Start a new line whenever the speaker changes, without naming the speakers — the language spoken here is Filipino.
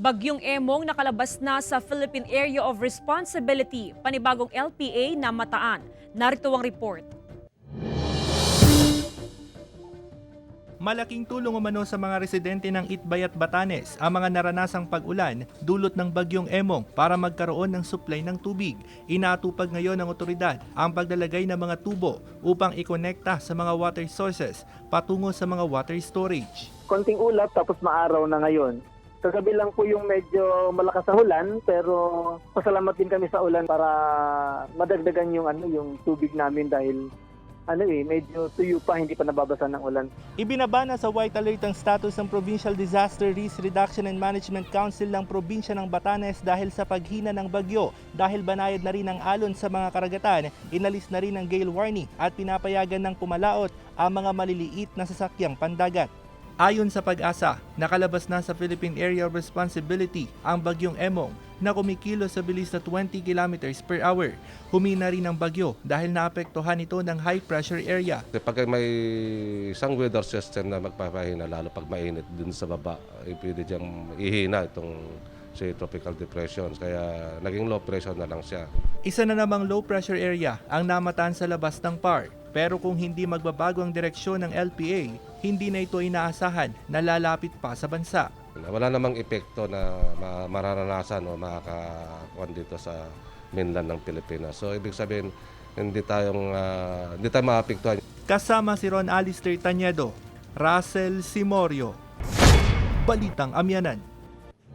Bagyong Emong nakalabas na sa Philippine Area of Responsibility, panibagong LPA na Mataan. Narito ang report.
Malaking tulong umano sa mga residente ng Itbay at Batanes ang mga naranasang pag-ulan dulot ng Bagyong Emong para magkaroon ng supply ng tubig. Inatupag ngayon ng otoridad ang paglalagay ng mga tubo upang ikonekta sa mga water sources patungo sa mga water storage.
Konting ulap tapos maaraw na ngayon. Kagabi lang po yung medyo malakas na ulan pero pasalamat din kami sa ulan para madagdagan yung tubig namin dahil medyo tuyo pa, hindi pa nababasa ng ulan.
Ibinaba na sa white alert ang status ng Provincial Disaster Risk Reduction and Management Council ng probinsya ng Batanes dahil sa paghina ng bagyo. Dahil banayad na rin ang alon sa mga karagatan, inalis na rin ang gale warning at pinapayagan ng pumalaot ang mga maliliit na sasakyang pandagat. Ayon sa Pag-asa, nakalabas na sa Philippine Area of Responsibility ang Bagyong Emong na kumikilos sa bilis na 20 km per hour. Humina rin ang bagyo dahil naapektuhan ito ng high pressure area.
Pag may isang weather system na magpapahina, lalo pag mainit dun sa baba, pwede diyang ihina itong tropical depression. Kaya naging low pressure na lang siya.
Isa na namang low pressure area ang namataan sa labas ng PAR. Pero kung hindi magbabago ang direksyon ng LPA, hindi na ito inaasahan na lalapit pa sa bansa.
Wala namang epekto na mararanasan o makakakuan dito sa mainland ng Pilipinas. So ibig sabihin, hindi tayo maapektuhan.
Kasama si Ron Alistair Tañedo, Russell Simorio, Balitang Amyanan.